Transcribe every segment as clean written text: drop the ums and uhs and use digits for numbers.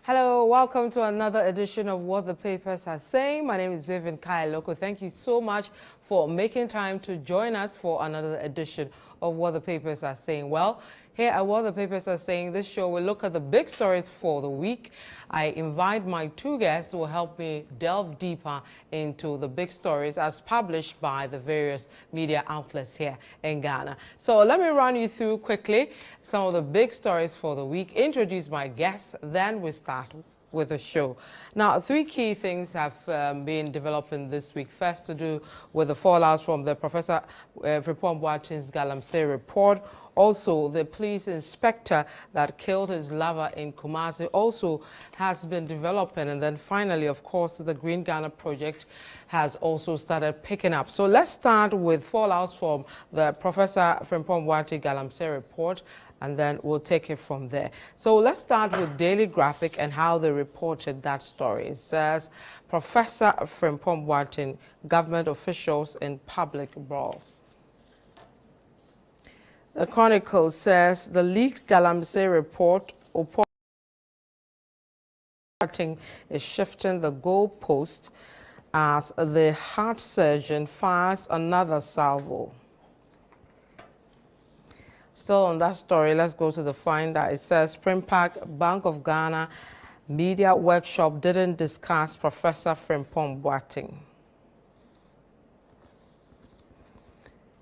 Hello, welcome to another edition of What the Papers Are Saying. My name is Vivian Lokko. Thank you so much for making time to join us for another edition of What the Papers Are Saying. Well, here at What the Papers Are Saying, this show will look at the big stories for the week. I invite my two guests who will help me delve deeper into the big stories as published by the various media outlets here in Ghana. So let me run you through quickly some of the big stories for the week, introduce my guests, then we start with the show. Now, three key things have been developing this week. First, to do with the fallouts from the Professor Frimpong Boateng's Galamsey report. Also, the police inspector that killed his lover in Kumasi also has been developing. And then finally, of course, the Green Ghana project has also started picking up. So let's start with fallouts from the Professor Frimpong Boateng Galamsey report, and then we'll take it from there. So let's start with Daily Graphic and how they reported that story. It says, Professor Frimpong Boateng, government officials in public brawl. The Chronicle says, the leaked Galamsey report, Boateng is shifting the goalpost as the heart surgeon fires another salvo. Still on that story, let's go to the finder. It says, Spring Park Bank of Ghana media workshop didn't discuss Professor Frimpong Boateng.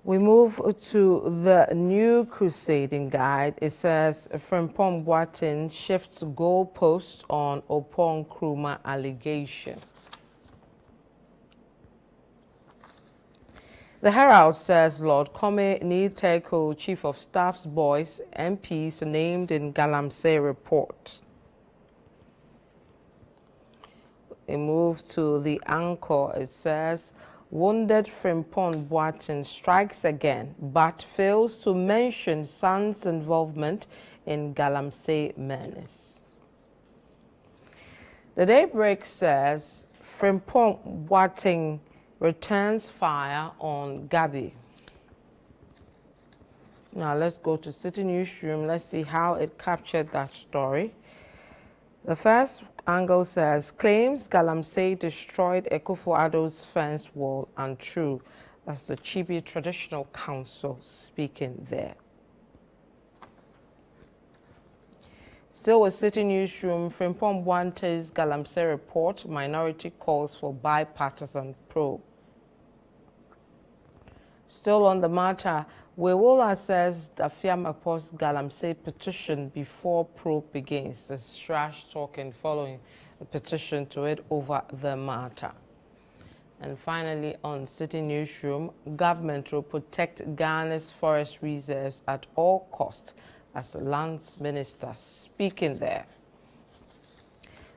We move to the New Crusading Guide. It says, Frimpong Boateng shifts goalpost on Opong Nkrumah allegation. The Herald says Lord Kome Niteko, Chief of Staff's boys, MPs named in Galamsey report. We move to the Anchor. It says, wounded Frimpong Boateng strikes again, but fails to mention son's involvement in Galamsey menace. The Daybreak says Frimpong Boateng returns fire on Gabi. Now let's go to City Newsroom. Let's see how it captured that story. The first angle says, claims Galamsey destroyed Akufo-Addo's fence wall untrue. That's the Chibi Traditional Council speaking there. Still with City Newsroom, Frimpong Boateng's Galamsey report, minority calls for bipartisan probe. Still on the matter, we will assess the Fiamakos Galamsey petition before probe begins. There's trash talking following the petition to it over the matter. And finally, on City Newsroom, government will protect Ghana's forest reserves at all costs, as the lands minister speaking there.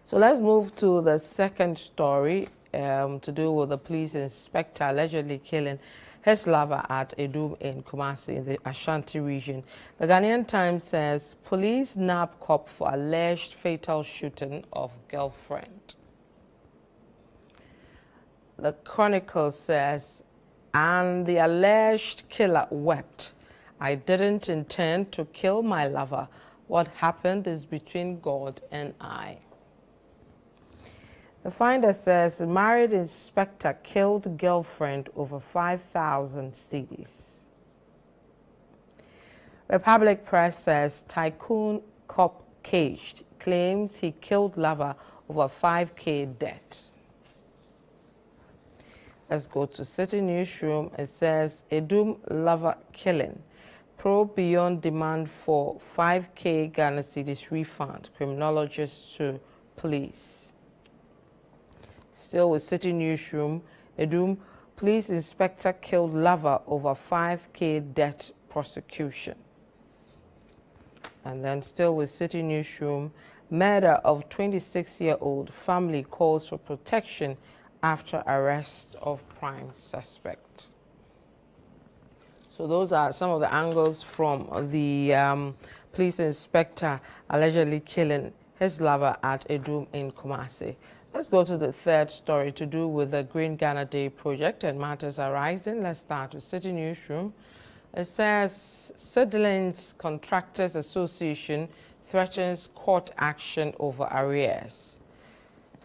So let's move to the second story to do with the police inspector allegedly killing his lover at Edum in Kumasi in the Ashanti region. The Ghanaian Times says police nab cop for alleged fatal shooting of girlfriend. The Chronicle says, and the alleged killer wept. I didn't intend to kill my lover. What happened is between God and I. The finder says married inspector killed girlfriend over 5,000 cedis. Republic Press says tycoon cop caged, claims he killed lover over 5K debt. Let's go to City Newsroom. It says Edum lover killing. Probe beyond demand for 5K Ghana cedis refund. Criminologists to police. Still with City Newsroom, Edum police inspector killed lover over 5K debt prosecution. And then still with City Newsroom, murder of 26-year-old family calls for protection after arrest of prime suspect. So those are some of the angles from the police inspector allegedly killing his lover at Edum in Kumasi. Let's go to the third story to do with the Green Ghana Day project and matters arising. Let's start with City Newsroom. It says Seedlings Contractors Association threatens court action over arrears.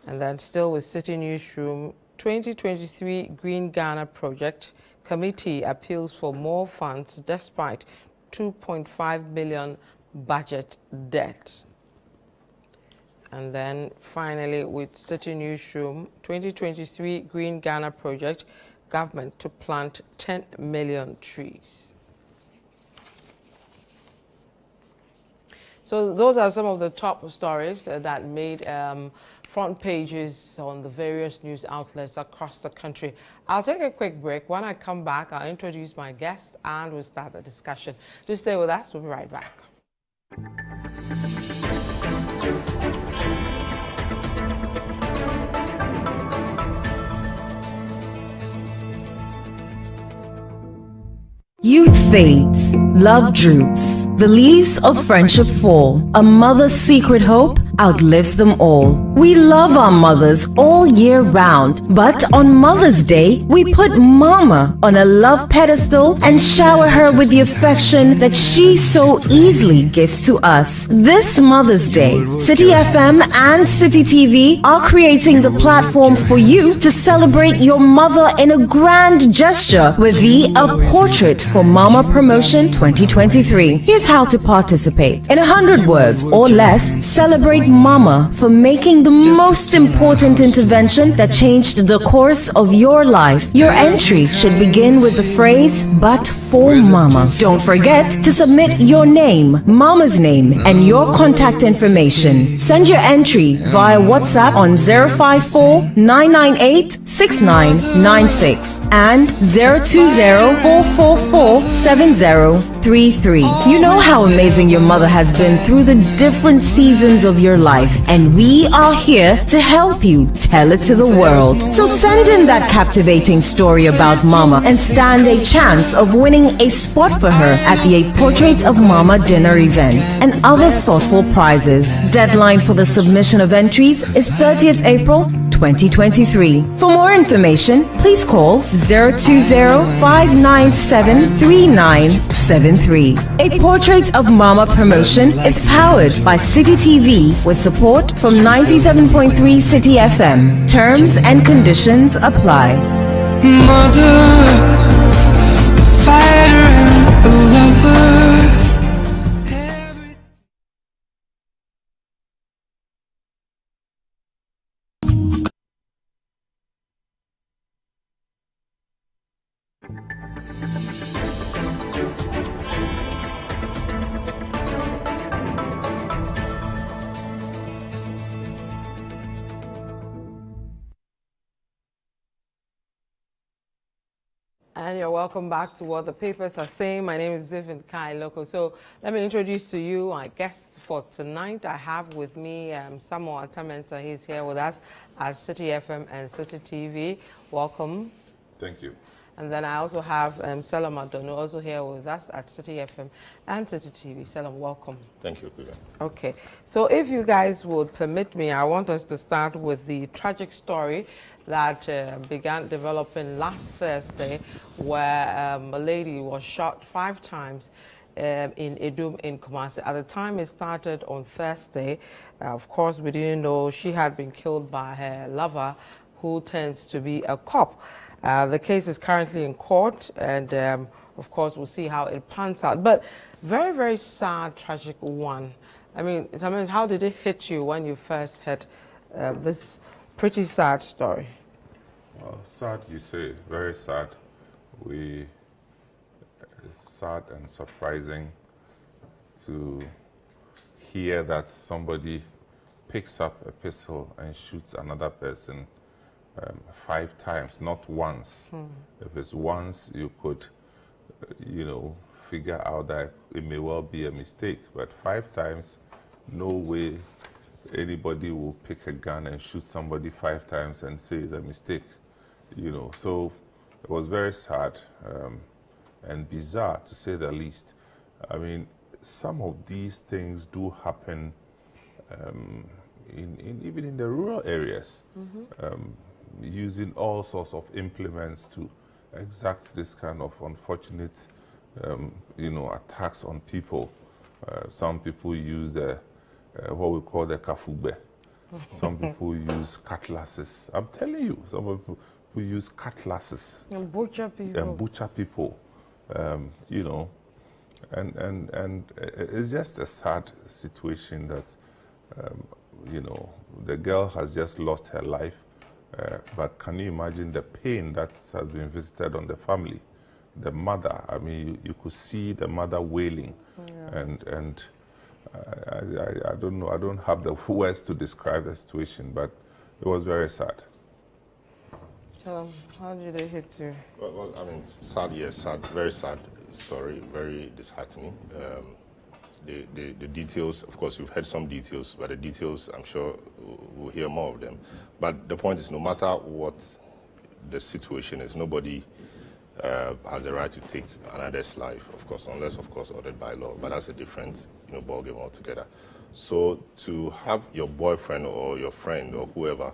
And then still with City Newsroom, 2023 Green Ghana Project Committee appeals for more funds despite 2.5 billion budget debt. And then finally with City Newsroom, 2023 Green Ghana Project, government to plant 10 million trees. So those are some of the top stories that made front pages on the various news outlets across the country. I'll take a quick break. When I come back, I'll introduce my guest and we'll start the discussion. Do stay with us. We'll be right back. Youth fades, love droops, the leaves of friendship fall. A mother's secret hope outlives them all. We love our mothers all year round, but on Mother's Day, we put Mama on a love pedestal and shower her with the affection that she so easily gives to us. This Mother's Day, City FM and City TV are creating the platform for you to celebrate your mother in a grand gesture with the A Portrait for Mama Promotion 2023. Here's how to participate. In 100 words or less, celebrate Mama for making the most important intervention that changed the course of your life. Your entry should begin with the phrase, "But for Mama." Don't forget to submit your name, Mama's name, and your contact information. Send your entry via WhatsApp on 054 998 6996 and 020 444 7033. You know how amazing your mother has been through the different seasons of your life, and we are here to help you tell it to the world. So send in that captivating story about Mama and stand a chance of winning a spot for her at the A Portrait of Mama dinner event and other thoughtful prizes. Deadline for the submission of entries is 30th April 2023. For more information, please call 020-597-3973. A Portrait of Mama promotion is powered by City TV with support from 97.3 City FM. Terms and conditions apply. Mother, a fighter and a lover. And you're welcome back to What the Papers Are Saying. My name is Vivian Lokko. So let me introduce to you my guest for tonight. I have with me Samuel Atamensa. He's here with us at City FM and City TV. Welcome. Thank you. And then I also have Selam Adonu also here with us at City FM and City TV. Selam, welcome. Thank you, Vivian. Okay. So if you guys would permit me, I want us to start with the tragic story that began developing last Thursday, where a lady was shot 5 times in Edum in Kumasi. At the time it started on Thursday, of course we didn't know she had been killed by her lover, who tends to be a cop. The case is currently in court, and of course we'll see how it pans out. But very, very sad, tragic one. I mean, how did it hit you when you first heard this pretty sad story? Well, sad, you say, very sad. It's sad and surprising to hear that somebody picks up a pistol and shoots another person 5 times, not once. If it's once, you could, figure out that it may well be a mistake. But 5 times, no way anybody will pick a gun and shoot somebody 5 times and say it's a mistake. So it was very sad and bizarre, to say the least. I mean, some of these things do happen even in the rural areas, using all sorts of implements to exact this kind of unfortunate, attacks on people. Some people use the what we call the kafugbe. Some people use cutlasses. I'm telling you, some people use cutlasses. And butcher people. And butcher people, you know. And it's just a sad situation that, you know, the girl has just lost her life. But can you imagine the pain that has been visited on the family? The mother, I mean, you could see the mother wailing. Yeah. And I don't know, I don't have the words to describe the situation, but it was very sad. How did they hit you? Well, I mean, sad, yes, sad, very sad story, very disheartening. The details, of course, you've heard some details, but the details, I'm sure we'll hear more of them. But the point is, no matter what the situation is, nobody has the right to take another's life, of course, unless, of course, ordered by law. But that's a different, you know, ballgame altogether. So to have your boyfriend or your friend or whoever,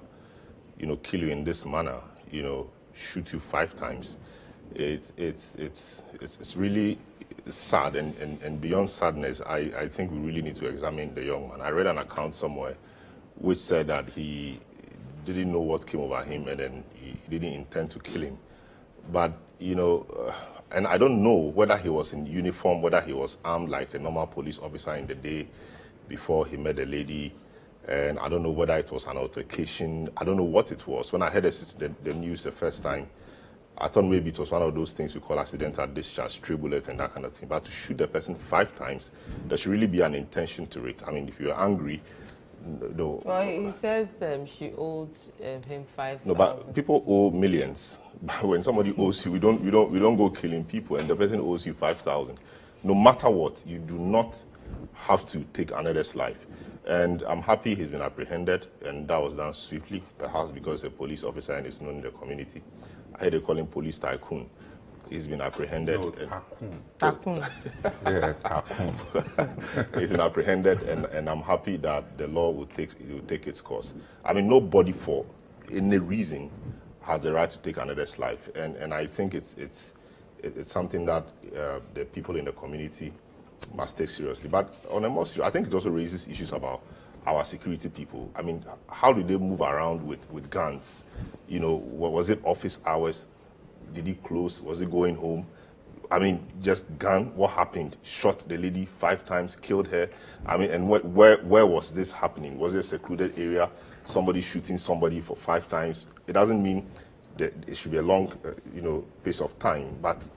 you know, kill you in this manner, you know, shoot you 5 times, it's really sad. And beyond sadness, I think we really need to examine the young man. I read an account somewhere which said that he didn't know what came over him and then he didn't intend to kill him. But, you know, and I don't know whether he was in uniform, whether he was armed like a normal police officer in the day before he met the lady. And I don't know whether it was an altercation. I don't know what it was. When I heard the news the first time, I thought maybe it was one of those things we call accidental discharge, stray bullet and that kind of thing. But to shoot the person 5 times, there should really be an intention to it. I mean, if you're angry, no. Well, he says she owed him 5,000. No, but people owe millions. But when somebody owes you, we don't go killing people, and the person owes you 5,000. No matter what, you do not have to take another's life. And I'm happy he's been apprehended, and that was done swiftly, perhaps because a police officer and is known in the community. I heard they call him police tycoon. He's been apprehended. No, tycoon. Tycoon. Yeah, tycoon. He's been apprehended, and I'm happy that the law will take its course. I mean, nobody for any reason has the right to take another's life, and I think it's something that the people in the community must take seriously. But on a more serious, I think it also raises issues about our security people. I mean, how do they move around with guns? You know, was it office hours? Did he close? Was he going home? I mean, just gun. What happened? Shot the lady 5 times, killed her. I mean, and where was this happening? Was it a secluded area? Somebody shooting somebody for 5 times? It doesn't mean that it should be a long, you know, pace of time. But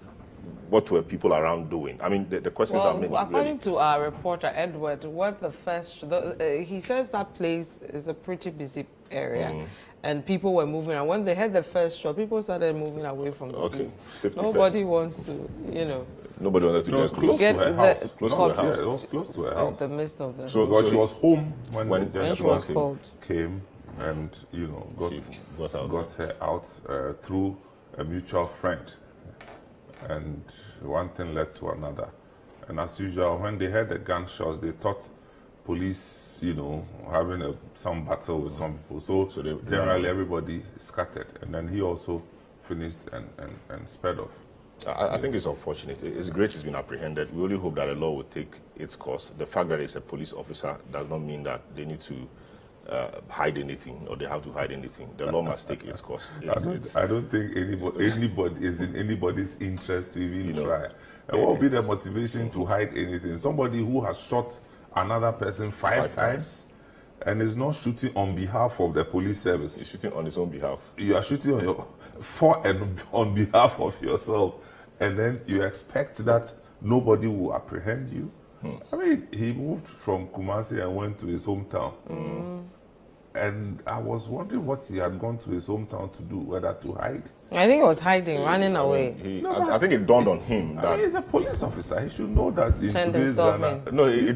what were people around doing? I mean, the questions are many. According to our reporter, Edward, he says that place is a pretty busy area. And people were moving, and when they had the first shot, people started moving away from the okay, safety Nobody first. wants to, you know. Nobody wanted to It was get close to her house. Close to her house. Yeah, it was close to her In house. the midst of the... So Because she was home when the she was gentleman called. came and, you know, got her out through a mutual friend. And one thing led to another. And as usual, when they heard the gunshots, they thought police, you know, having some battle with some people. So generally everybody scattered. And then he also finished and sped off. I think it's unfortunate. It's great he's been apprehended. We only hope that the law will take its course. The fact that he's a police officer does not mean that they need to hide anything or they have to hide anything. The law must take its course. I don't think anybody is in anybody's interest to even try. And what would be the motivation to hide anything? Somebody who has shot another person 5 times and is not shooting on behalf of the police service. He's shooting on his own behalf. You are shooting on behalf of yourself, and then you expect that nobody will apprehend you. I mean, he moved from Kumasi and went to his hometown. And I was wondering what he had gone to his hometown to do, whether to hide. I think he was hiding, running away. I think it dawned on him that he's a police officer. He should know that in today's Ghana,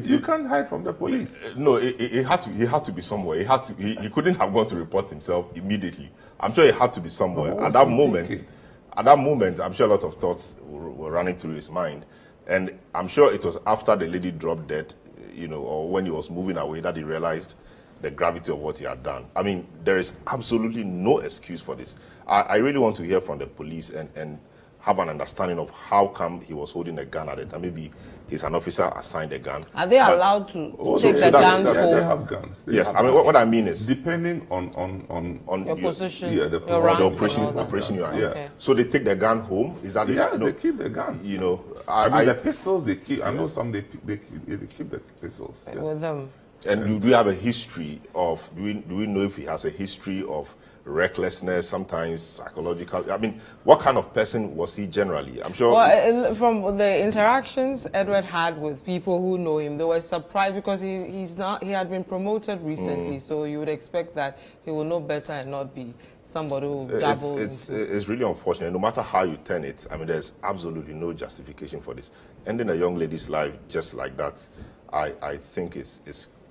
you can't hide from the police. No, he had to be somewhere. He couldn't have gone to report himself immediately. I'm sure he had to be somewhere. At that moment, I'm sure a lot of thoughts were running through his mind. And I'm sure it was after the lady dropped dead, you know, or when he was moving away that he realized the gravity of what he had done. I mean, there is absolutely no excuse for this. I really want to hear from the police and have an understanding of how come he was holding a gun at it, and maybe he's an officer assigned a gun. Are they allowed to take the that's- guns that's- home? They have guns. They Yes, have I mean, guns. what I mean is, Depending on Your position, yeah, the your position, rank, the and operation, all that. operation you are. Yeah. Okay. So they take the gun home. Is that Yes, no, they keep the guns. You know, I mean, the pistols they keep. I know some they keep the pistols. Yes. With them. And do we have a history of? Do we know if he has a history of recklessness, sometimes psychological? I mean, what kind of person was he generally? I'm sure. Well, from the interactions Edward had with people who know him, they were surprised because he had been promoted recently, so you would expect that he will know better and not be somebody who will dabble. It's really unfortunate. No matter how you turn it, I mean, there's absolutely no justification for this. Ending a young lady's life just like that, I think is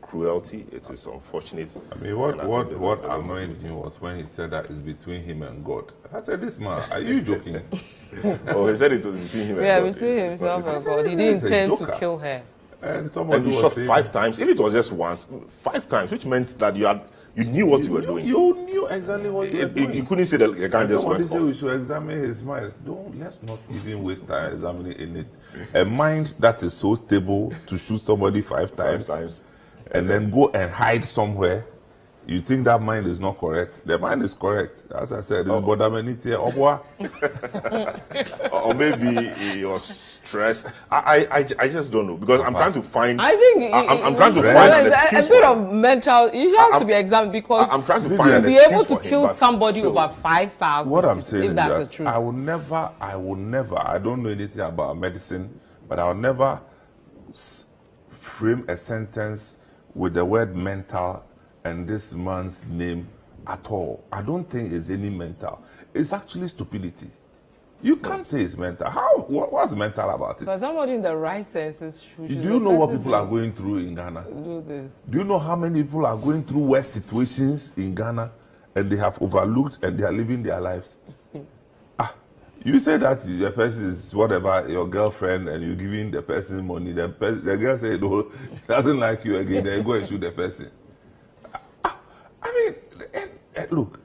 cruelty. It is unfortunate. I mean, what annoyed me was when he said that it's between him and God. I said, "This man, are you joking?" Oh, he said it was between him and Yeah, God. between It's not- himself and it's- God. He it's didn't a intend to joker. kill her. And somebody And you was shot saying, 5 times. If it was just once, 5 times, which meant that you knew what you were doing. You knew exactly what you were doing. You couldn't say that the gun just Somebody went said off. we should examine his mind. Let's not even waste time examining in it. A mind that is so stable to shoot somebody 5 times. And then go and hide somewhere. You think that mind is not correct? The mind is correct. As I said, it's Bodameniti Or maybe he was stressed. I just don't know, because I'm trying to find. I think I'm trying to find an excuse a bit for of him. mental. It has to be examined because I'm trying to to find an be excuse able for to him, kill but somebody still. over 5,000. What I'm saying if is that's that the truth. I will never, I don't know anything about medicine, but I'll never frame a sentence with the word mental and this man's name at all. I don't think it's any mental. It's actually stupidity. You can't say it's mental. What's mental about it? But somebody in the right senses should. Do you know what people are going through in Ghana? do this? Do you know how many people are going through worse situations in Ghana and they have overlooked and they are living their lives? You say that the person is whatever, your girlfriend, and you're giving the person money. The girl said, no, doesn't like you again, then go and shoot the person. I mean, look,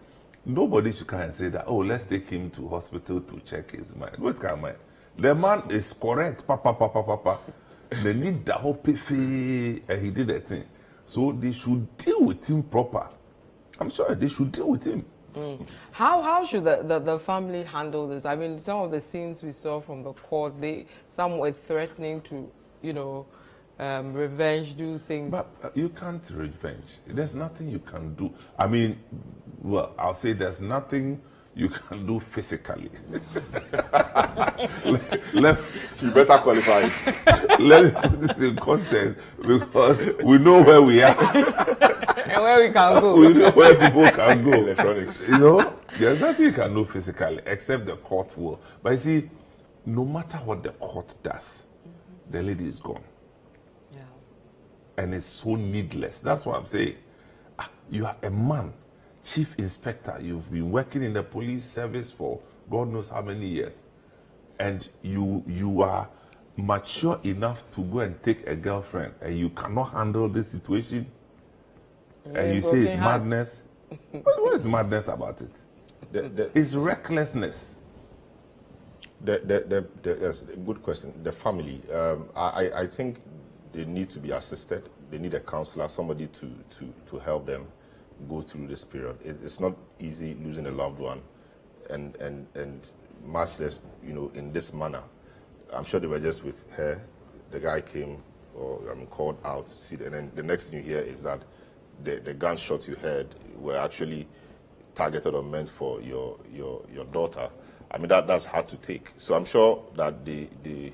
nobody should come and say that, oh, let's take him to hospital to check his mind. What kind of mind? The man is correct, papa. They need the whole piffy, and he did the thing. So they should deal with him proper. I'm sorry, they should deal with him. How should the family handle this? I mean, some of the scenes we saw from the court, some were threatening to, revenge, do things. But you can't revenge. There's nothing you can do. I mean, well, I'll say there's nothing you can do physically. You better qualify it. Let me put this in context because we know where we are. And where we can go. We know where people can go. Electronics. There's nothing you can do physically except the court will. But you see, no matter what the court does, the lady is gone. Yeah. And it's so needless. That's what I'm saying. You are a man, chief inspector. You've been working in the police service for God knows how many years. And you are mature enough to go and take a girlfriend and you cannot handle this situation. And you say it's madness. What is madness about it? It's recklessness. Yes, good question. The family, I think they need to be assisted. They need a counselor, somebody to help them go through this period. It's not easy losing a loved one, and much less, in this manner. I'm sure they were just with her. The guy came, called out to see, and then the next thing you hear is that the gunshots you heard were actually targeted or meant for your daughter. I mean, that's hard to take. So I'm sure that the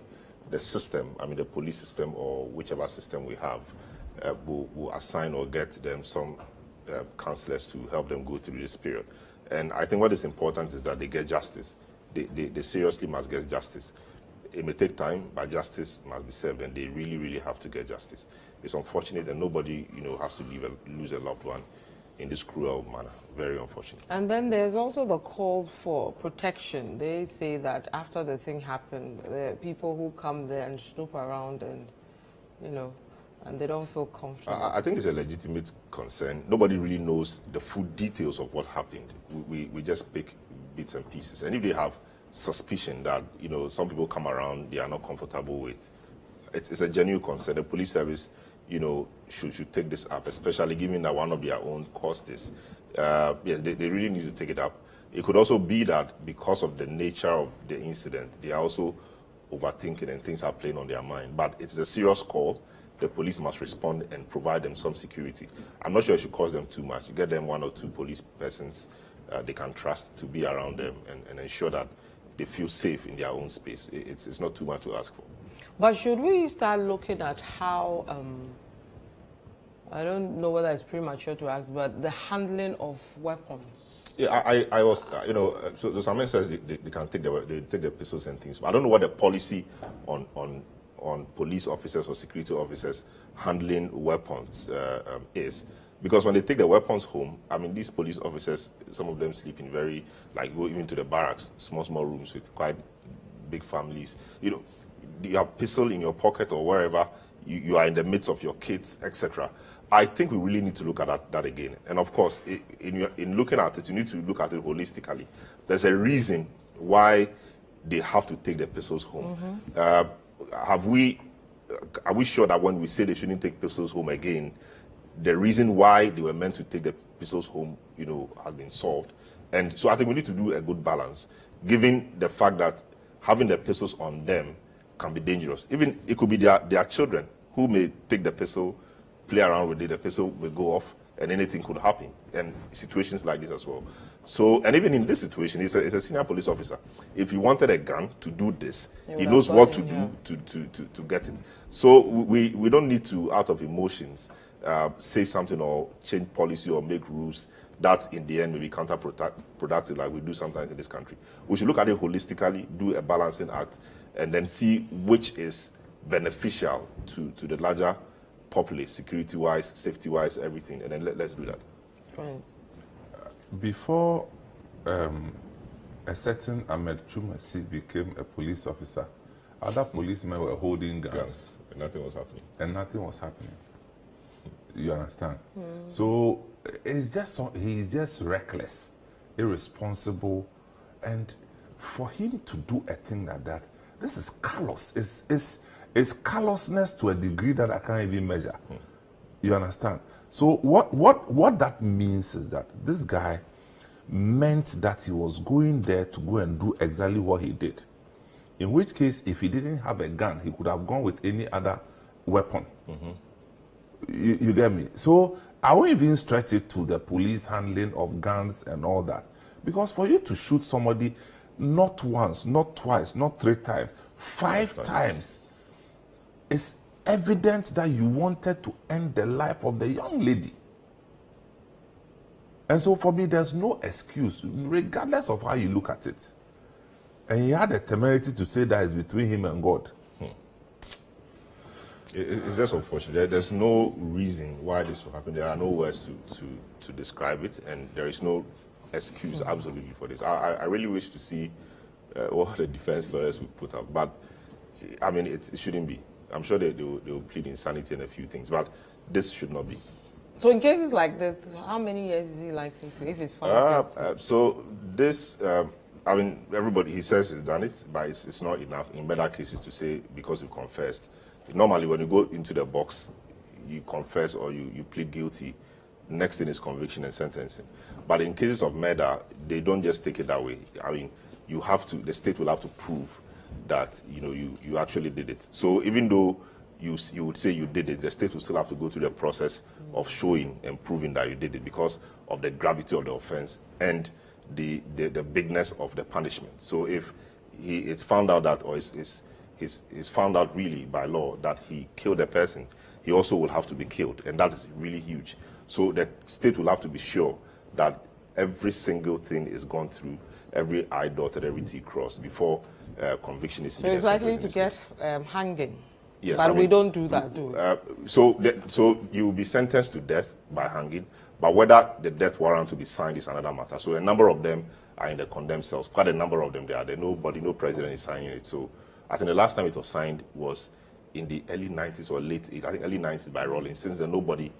system, the police system or whichever system we have, will assign or get them some counselors to help them go through this period. And I think what is important is that they get justice. They seriously must get justice. It may take time, but justice must be served, and they really, really have to get justice. It's unfortunate that nobody, has to lose a loved one in this cruel manner. Very unfortunate. And then there's also the call for protection. They say that after the thing happened, there are people who come there and snoop around and, and they don't feel comfortable. I think it's a legitimate concern. Nobody really knows the full details of what happened. We just pick bits and pieces. And if they have suspicion that, some people come around, they are not comfortable with. It's a genuine concern. The police service, should take this up, especially given that one of their own caused this. Yes, they really need to take it up. It could also be that because of the nature of the incident, they are also overthinking and things are playing on their mind. But it's a serious call. The police must respond and provide them some security. I'm not sure it should cost them too much. Get them 1 or 2 police persons they can trust to be around them and ensure that they feel safe in their own space. It's not too much to ask for. But should we start looking at how, I don't know whether it's premature to ask, but the handling of weapons? Yeah, I was, so Samuel says they can take the pistols and things. But I don't know what the policy on police officers or security officers handling weapons is. Because when they take the weapons home, I mean, these police officers, some of them sleep in go even to the barracks, small rooms with quite big families. You have pistol in your pocket or wherever, you are in the midst of your kids, etc. I think we really need to look at that again. And of course, in looking at it, you need to look at it holistically. There's a reason why they have to take the pistols home. Are we sure that when we say they shouldn't take pistols home again, the reason why they were meant to take the pistols home, has been solved? And so I think we need to do a good balance, given the fact that having the pistols on them can be dangerous. Even it could be their children who may take the pistol, play around with it, the pistol will go off, and anything could happen. And situations like this as well. So, and even in this situation, he's a senior police officer. If he wanted a gun to do this, he knows what to do to get it. So we don't need to, out of emotions, say something or change policy or make rules that in the end may be counterproductive like we do sometimes in this country. We should look at it holistically, do a balancing act, and then see which is beneficial to the larger populace, security-wise, safety-wise, everything, and then let's do that. Right. Before a certain Ahmed Chumasi became a police officer, other policemen were holding guns. And nothing was happening. And nothing was happening. You understand? So he's just reckless, irresponsible, and for him to do a thing like that, this is callous. It's callousness to a degree that I can't even measure. You understand? So what that means is that this guy meant that he was going there to go and do exactly what he did. In which case, if he didn't have a gun, he could have gone with any other weapon. You get me? So I won't even stretch it to the police handling of guns and all that. Because for you to shoot somebody not once, not twice, not 3 times, 5 times, it's evident that you wanted to end the life of the young lady. And so for me, there's no excuse, regardless of how you look at it. And he had the temerity to say that it's between him and God. It's just unfortunate. There's no reason why this will happen. There are no words to describe it, and there is no excuse absolutely for this. I really wish to see what the defense lawyers would put up, but I mean, it shouldn't be. I'm sure they will plead insanity and a few things, but this should not be. So in cases like this, how many years is he likely to, if it's found guilty? So this, I mean, everybody, he says he's done it, but it's not enough in better cases to say because you confessed. Normally, when you go into the box, you confess or you plead guilty. Next thing is conviction and sentencing. But in cases of murder, they don't just take it that way. I mean, the state will have to prove that you actually did it. So even though you would say you did it, the state will still have to go through the process of showing and proving that you did it because of the gravity of the offense and the bigness of the punishment. So if it's found out that, or it's found out really by law that he killed a person, he also will have to be killed, and that is really huge. So the state will have to be sure that every single thing is gone through, every I dotted, every T crossed before conviction is made. So it's likely to get hanging. Yes, but we don't do that, do we? So you will be sentenced to death by hanging, but whether the death warrant will be signed is another matter. So a number of them are in the condemned cells. Quite a number of them there. No president is signing it. So I think the last time it was signed was in the early 90s or late 80s, I think early 90s by Rawlings. Since then, nobody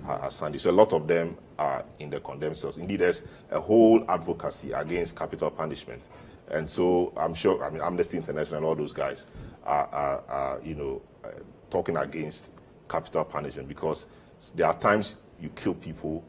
has signed it. So a lot of them are in the condemned cells. Indeed, there's a whole advocacy against capital punishment. And so I'm sure, I mean, Amnesty International and all those guys are talking against capital punishment, because there are times you kill people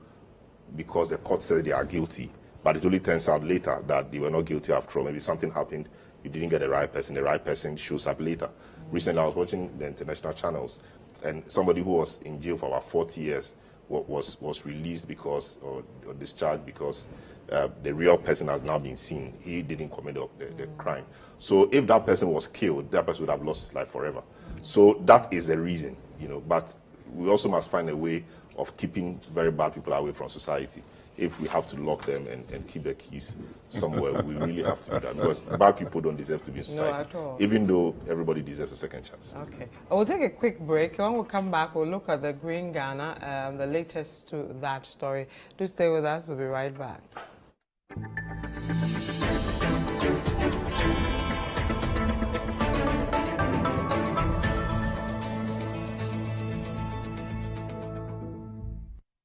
because the court says they are guilty, but it only turns out later that they were not guilty after all. Maybe something happened, you didn't get the right person shows up later. Recently, I was watching the international channels, and somebody who was in jail for about 40 years was released because, or discharged because the real person has now been seen. He didn't commit the crime. So if that person was killed, that person would have lost his life forever. So that is the reason, but we also must find a way of keeping very bad people away from society. If we have to lock them and keep the keys somewhere, we really have to do that, because bad people don't deserve to be in society, at all. even though everybody deserves a second chance. Okay. We'll take a quick break. When we come back, we'll look at the Green Ghana, the latest to that story. Do stay with us. We'll be right back.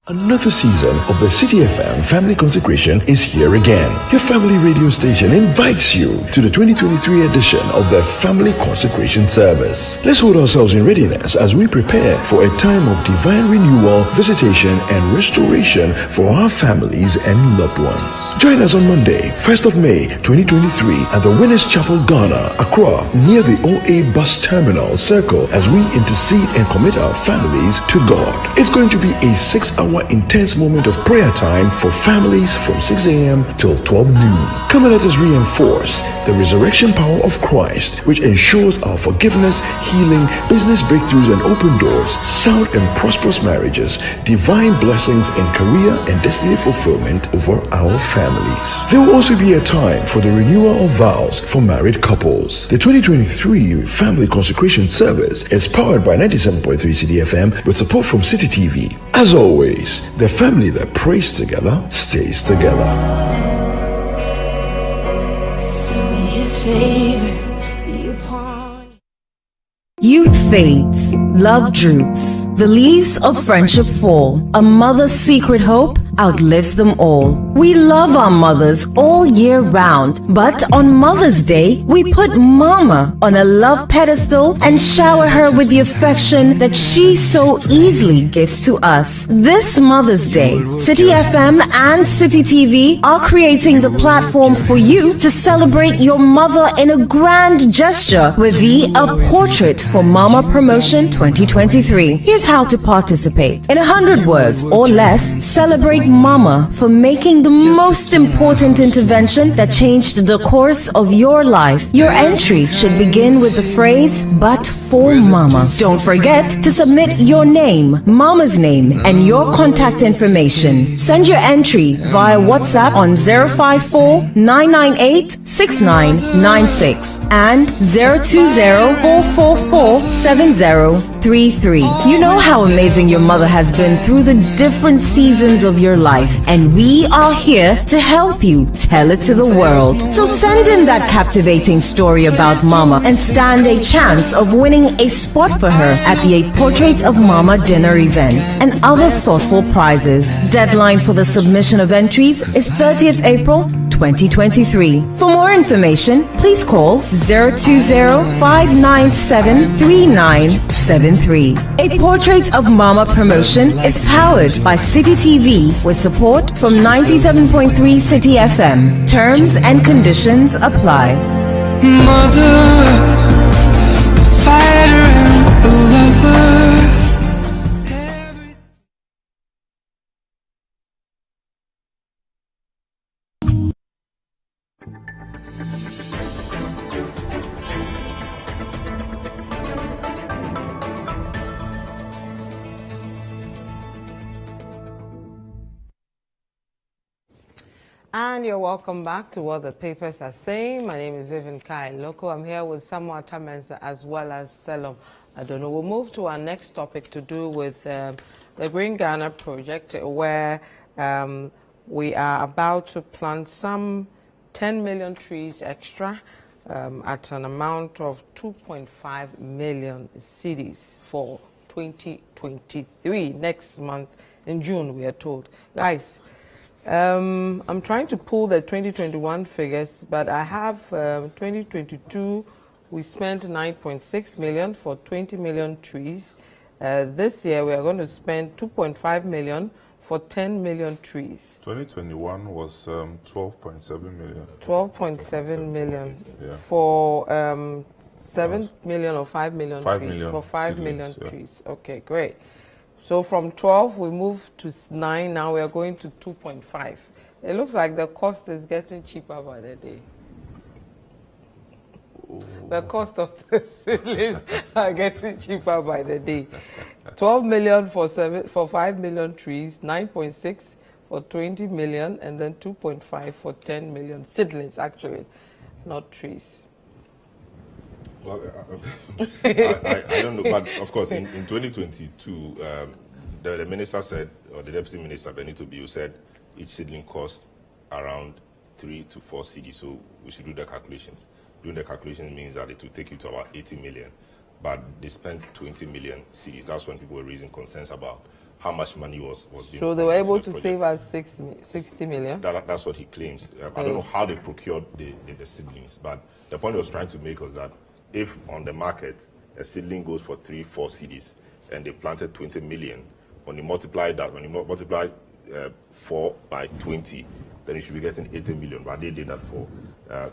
Another season of the City FM Family Consecration is here again. Your family radio station invites you to the 2023 edition of the Family Consecration Service. Let's hold ourselves in readiness as we prepare for a time of divine renewal, visitation, and restoration for our families and loved ones. Join us on Monday, 1st of May 2023 at the Winners Chapel, Ghana, Accra, near the OA Bus Terminal Circle, as we intercede and commit our families to God. It's going to be a 6-hour intense moment of prayer time for families from 6 a.m. till 12 noon. Come and let us reinforce the resurrection power of Christ, which ensures our forgiveness, healing, business breakthroughs and open doors, sound and prosperous marriages, divine blessings in career and destiny fulfillment over our families. There will also be a time for the renewal of vows for married couples. The 2023 Family Consecration Service is powered by 97.3 City FM with support from City TV. As always, the family that prays together stays together. May His favor be upon Youth fades, love droops, the leaves of friendship fall. A mother's secret hope outlives them all. We love our mothers all year round, but on Mother's Day, we put Mama on a love pedestal and shower her with the affection that she so easily gives to us. This Mother's Day, City FM and City TV are creating the platform for you to celebrate your mother in a grand gesture with the A Portrait for Mama Promotion 2023. Here's how to participate. In 100 words or less, celebrate Mama for making the most important intervention that changed the course of your life. Your entry should begin with the phrase, "But for Mama." Don't forget to submit your name, Mama's name, and your contact information. Send your entry via WhatsApp on 054-998-6996 and 020-444-7033. You know how amazing your mother has been through the different seasons of your life, and we are here to help you tell it to the world. So send in that captivating story about Mama and stand a chance of winning a spot for her at the A Portrait of Mama dinner event and other thoughtful prizes. Deadline for the submission of entries is 30th April 2023. For more information, please call 020-597-3973. A Portrait of Mama promotion is powered by City TV with support from 97.3 City FM. Terms and conditions apply. Mother, a fighter and a lover. And you're welcome back to What the Papers Are Saying. My name is Vivian Lokko. I'm here with Samuel Tamensa as well as Selom. I don't know. We'll move to our next topic to do with the Green Ghana project, where we are about to plant some 10 million trees extra at an amount of 2.5 million cedis for 2023, next month in June, we are told. Guys, I'm trying to pull the 2021 figures, but I have 2022, we spent 9.6 million for 20 million trees. This year, we are going to spend 2.5 million for 10 million trees. 2021 was 12.7 million. 12.7 million Yeah. for 7 million or 5 million 5 trees? million For 5 seedlings, million yeah. trees. Okay, great. So from 12, we moved to 9. Now we are going to 2.5. It looks like the cost is getting cheaper by the day. The cost of the seedlings are getting cheaper by the day. 12 million for 5 million trees, 9.6 for 20 million, and then 2.5 for 10 million seedlings, actually, not trees. Well, I don't know, but of course, in 2022, the minister said, or the deputy minister, Benito Biu, said each seedling cost around 3 to 4 cedis, so we should do the calculations. Doing the calculation means that it will take you to about 80 million, but they spent 20 million cedis. That's when people were raising concerns about how much money was being. So they were able the to project. save us 60 million? That's what he claims. I don't know how they procured the seedlings, but the point he was trying to make was that if on the market a seedling goes for 3-4 cedis and they planted 20 million, when you multiply that, when you multiply 4 by 20, then you should be getting 80 million. But they did that for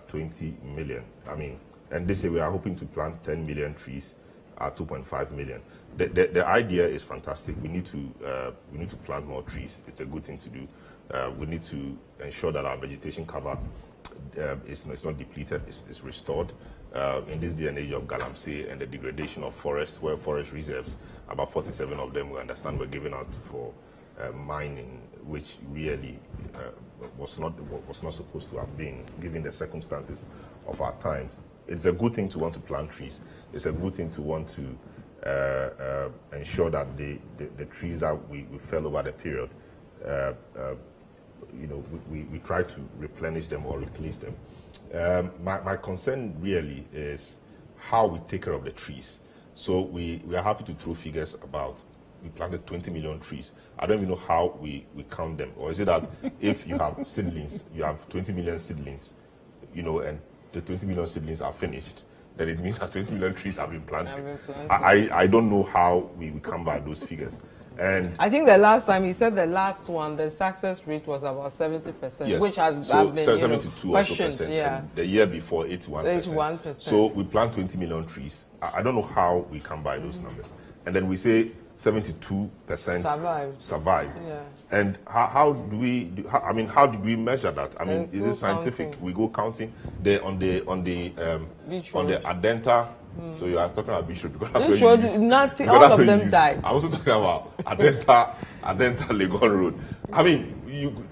20 million. I mean, and this year we are hoping to plant 10 million trees at 2.5 million. The idea is fantastic. We need to plant more trees. It's a good thing to do. We need to ensure that our vegetation cover is not depleted, it's restored. In this day and age of galamsey and the degradation of forests, where forest reserves, about 47 of them, we understand, were given out for mining, which really was not supposed to have been, given the circumstances of our times. It's a good thing to want to plant trees. It's a good thing to want to ensure that the trees that we fell over the period, we try to replenish them or replace them. My concern really is how we take care of the trees. So we are happy to throw figures about we planted 20 million trees. I don't even know how we count them. Or is it that if you have seedlings, you have 20 million seedlings, and the 20 million seedlings are finished, then it means that 20 million trees have been planted. I don't know how we come by those figures. And I think the last time he said the last one, the success rate was about 70%, yes, which has so been 72 questioned. percent. Yeah. The year before 81%. 81%. So we plant 20 million trees. I don't know how we come by those numbers. And then we say 72% survive. Yeah. And how do we? How do we measure that? I mean, is it scientific? Counting. We go counting on the Beach on the road. Adenta. So you are talking about Beach Road because that's Beach where you Road, use- nothing- because all that's of where you them use- died. I'm also talking about Adenta Legon Road. I mean,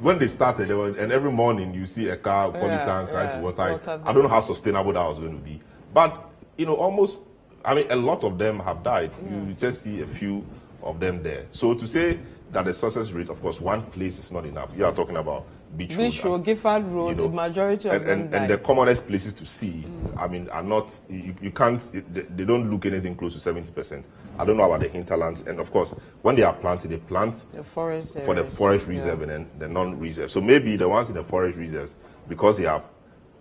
when they started, and every morning you see a car, polytank, trying to water it. water I don't know how sustainable that was going to be. But, a lot of them have died. You just see a few of them there. So to say that the success rate, of course, one place is not enough. You are talking about Beach Road. Gifford Road, the majority of them died. And the commonest places to see, are not, you can't, they don't look anything close to 70%. I don't know about the hinterlands. And of course, when they are planted, they plant The forest for the forest reserve and then the non-reserve. So maybe the ones in the forest reserves, because they have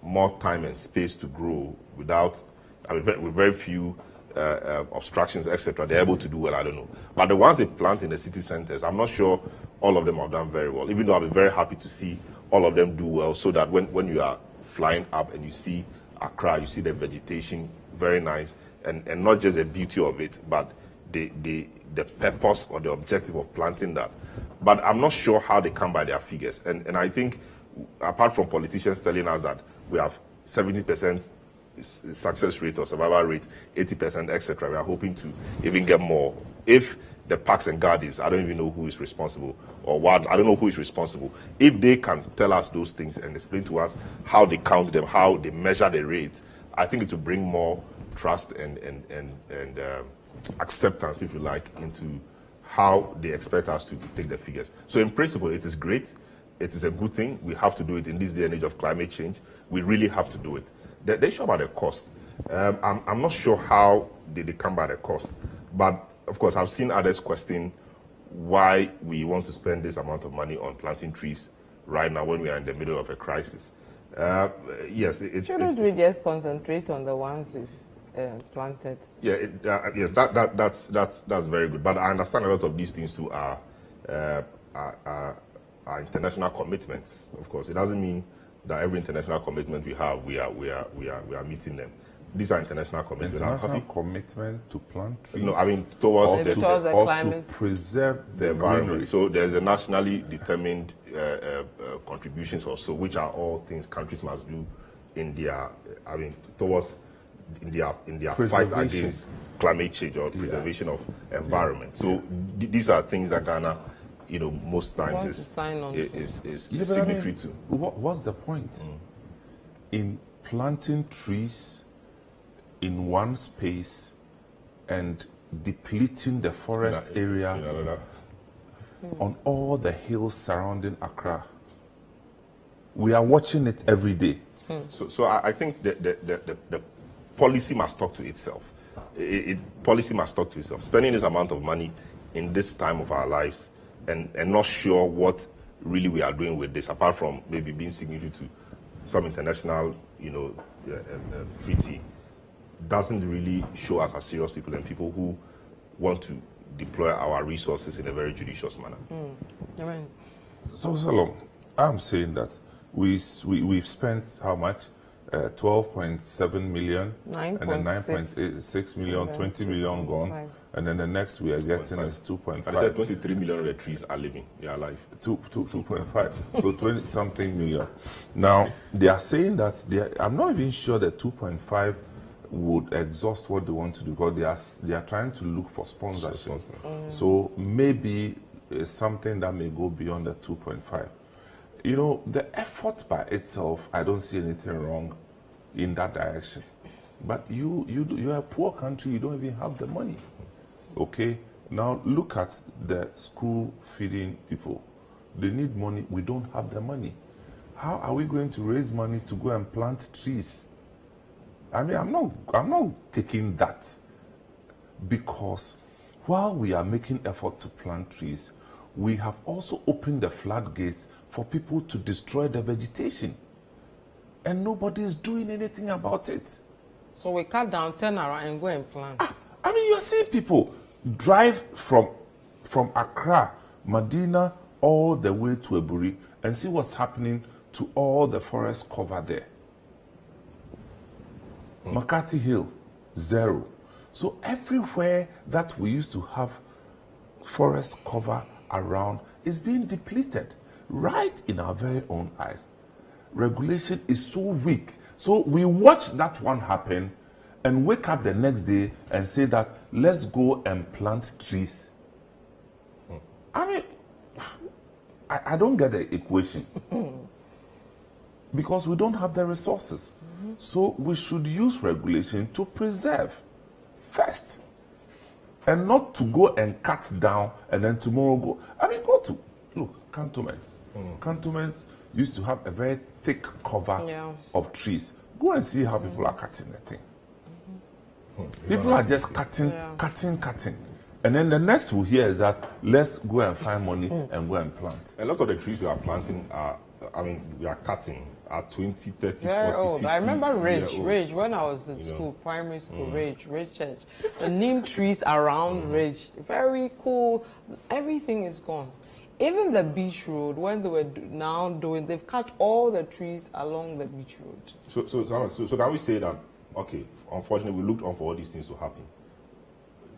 more time and space to grow without, with very few obstructions, etc., they're able to do well. I don't know. But the ones they plant in the city centers, I'm not sure all of them have done very well, even though I'll be very happy to see all of them do well, so that when you are flying up and you see Accra, you see the vegetation, very nice, and not just the beauty of it, but the purpose or the objective of planting that. But I'm not sure how they come by their figures. And I think, apart from politicians telling us that we have 70% success rate or survival rate, 80%, etc., we are hoping to even get more. If the parks and gardens, I don't even know who is responsible, or what, I don't know who is responsible. If they can tell us those things and explain to us how they count them, how they measure the rate, I think it will bring more trust and acceptance, if you like, into how they expect us to take the figures. So in principle, it is great. It is a good thing. We have to do it in this day and age of climate change. We really have to do it. The issue about the cost, I'm not sure how they come by the cost, but of course, I've seen others question why we want to spend this amount of money on planting trees right now when we are in the middle of a crisis. Yes, Shouldn't we just concentrate on the ones we've planted? Yeah, yes, that's very good. But I understand a lot of these things too are international commitments. Of course, it doesn't mean that every international commitment we have, we are meeting them. These are international commitments. International commitment to plant trees. No, I mean towards the climate, to preserve the environment. So there's a nationally determined contributions also, which are all things countries must do in their, towards in their fight against climate change or preservation of environment. So these are things that Ghana, most times is signatory to. What's the point in planting trees in one space and depleting the forest area on all the hills surrounding Accra? We are watching it every day. So I think the policy must talk to itself. Policy must talk to itself. Spending this amount of money in this time of our lives and not sure what really we are doing with this, apart from maybe being signatory to some international, treaty, doesn't really show us as serious people and people who want to deploy our resources in a very judicious manner. Right. So, Salom, I'm saying that we've spent how much? 12.7 million, and then 9.6 million, 20 million gone, and then the next we are getting is 2.5. I said 23 million of the trees are living, they are alive. 2.5, so 20 something million. Now they are saying that I'm not even sure that 2.5 would exhaust what they want to do, because they are trying to look for sponsorship. So maybe it's something that may go beyond the 2.5. The effort by itself, I don't see anything wrong in that direction. But you're a poor country, you don't even have the money. Okay? Now look at the school feeding people. They need money, we don't have the money. How are we going to raise money to go and plant trees? I mean, I'm not taking that, because while we are making effort to plant trees, we have also opened the floodgates for people to destroy the vegetation. And nobody is doing anything about it. So we cut down, turn around and go and plant. I mean, you're seeing people drive from Accra, Medina, all the way to Eburi and see what's happening to all the forest cover there. McCarthy Hill, 0. So everywhere that we used to have forest cover around is being depleted right in our very own eyes. Regulation is so weak. So we watch that one happen and wake up the next day and say that let's go and plant trees. I mean, I don't get the equation. Because we don't have the resources. So we should use regulation to preserve first. And not to go and cut down and then tomorrow go. I mean, look, cantonments. Cantonments used to have a very thick cover of trees. Go and see how people are cutting the thing. People are just cutting. And then the next we'll hear is that let's go and find money and go and plant. A lot of the trees we are planting we are cutting at 20, 30, very 40, old. 50 I remember Ridge, when I was in know. school, primary school, Ridge Church. The neem trees around Ridge, very cool. Everything is gone. Even the beach road, when they were they've cut all the trees along the beach road. So can we say that, okay, unfortunately we looked on for all these things to happen,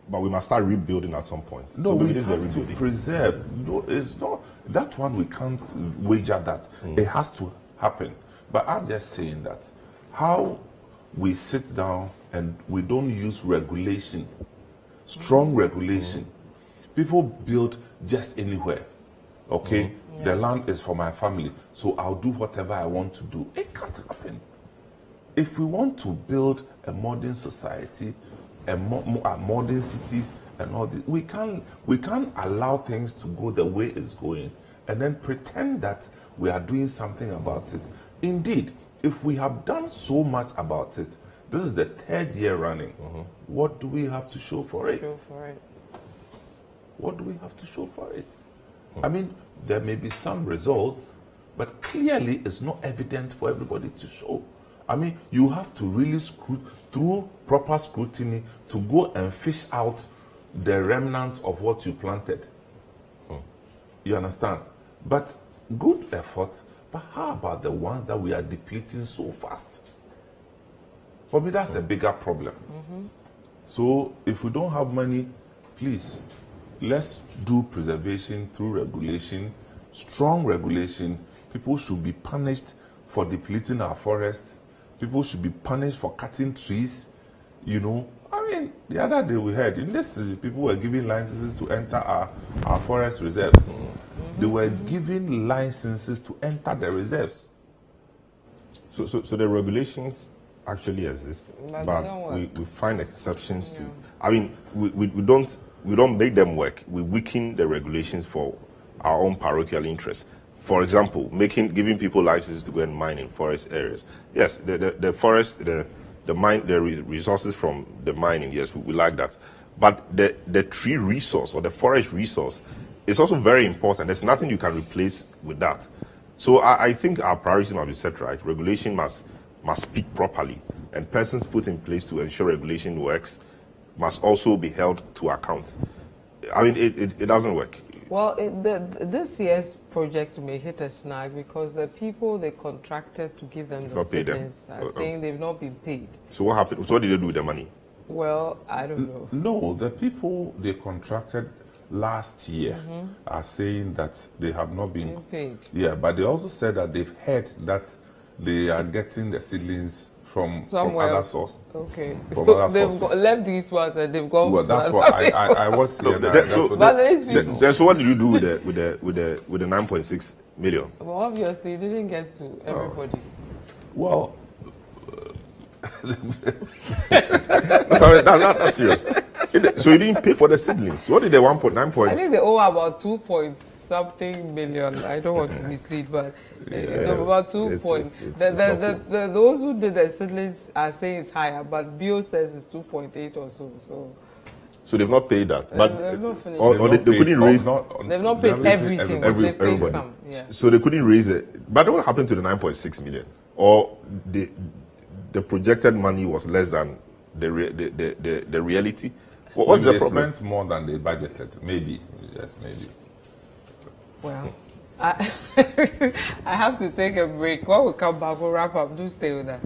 but we must start rebuilding at some point. No, we have to preserve. No, it's not that one. We can't wager that it has to happen. But I'm just saying that how we sit down and we don't use regulation, strong regulation. People build just anywhere. Okay, the land is for my family, so I'll do whatever I want to do. It can't happen. If we want to build a modern society, modern cities and all this, we can't allow things to go the way it's going and then pretend that we are doing something about it. Indeed, if we have done so much about it, this is the 3rd year running. What do we have to show for it? What do we have to show for it? I mean, there may be some results, but clearly it's not evident for everybody to show. I mean, you have to really through proper scrutiny to go and fish out the remnants of what you planted. You understand? But good effort, but how about the ones that we are depleting so fast? For me, that's a bigger problem. So if we don't have money, please, let's do preservation through regulation, strong regulation. People should be punished for depleting our forests. People should be punished for cutting trees. You know, I mean, the other day we heard in this city, people were giving licenses to enter our forest reserves. They were giving licenses to enter the reserves. So the regulations actually exist, but we find exceptions to. I mean, we don't make them work. We weaken the regulations for our own parochial interests. For example, giving people licenses to go and mine in forest areas. Yes, the forest, the resources from the mining. Yes, we like that, but the tree resource or the forest resource is also very important. There's nothing you can replace with that. So I think our priorities must be set right. Regulation must speak properly, and persons put in place to ensure regulation works must also be held to account. I mean, it doesn't work. Well, this year's project may hit a snag because the people they contracted to give them the seedlings are saying they've not been paid. So what happened? So what did they do with the money? Well, I don't know. No, the people they contracted last year are saying that they have not been paid. Yeah, but they also said that they've heard that they are getting the seedlings from other sources. Okay. From so other they've sources. Left these ones and they've gone. Well, that's what I was here. So what did you do with the 9.6 million? Well, obviously, it didn't get to everybody. Well, sorry, that's serious. So you didn't pay for the seedlings. What did the 1.9 points? I think they owe about 2 point something million. I don't want to mislead, but about 2 points. Those who did the seedlings are saying it's higher, but Bio says it's 2.8 or so. So they've not paid that, but they've not finished. Or they couldn't raise. They've not paid everything. They paid some. Yeah. So they couldn't raise it. But what happened to the 9.6 million? Or the projected money was less than the reality? What's the problem? They spent more than they budgeted. Maybe. Yes, maybe. Well, I have to take a break. When we come back, we'll wrap up. Do stay with us.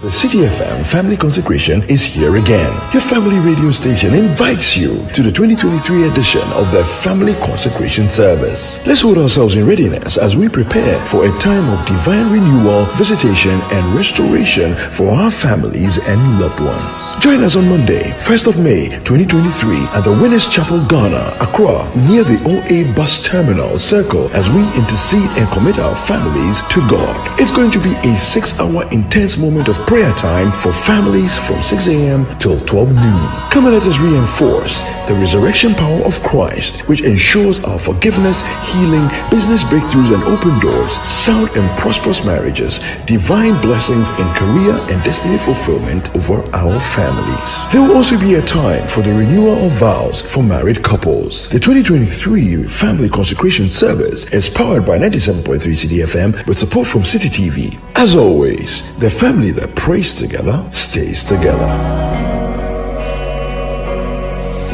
The City FM Family Consecration is here again. Your family radio station invites you to the 2023 edition of the Family Consecration Service. Let's hold ourselves in readiness as we prepare for a time of divine renewal, visitation, and restoration for our families and loved ones. Join us on Monday, 1st of May, 2023 at the Winners Chapel, Ghana, Accra, near the OA Bus Terminal Circle as we intercede and commit our families to God. It's going to be a 6-hour intense moment of prayer time for families from 6 a.m. till 12 noon. Come and let us reinforce the resurrection power of Christ, which ensures our forgiveness, healing, business breakthroughs and open doors, sound and prosperous marriages, divine blessings in career and destiny fulfillment over our families. There will also be a time for the renewal of vows for married couples. The 2023 Family Consecration Service is powered by 97.3 City FM with support from City TV. As always, the family that prays together stays together.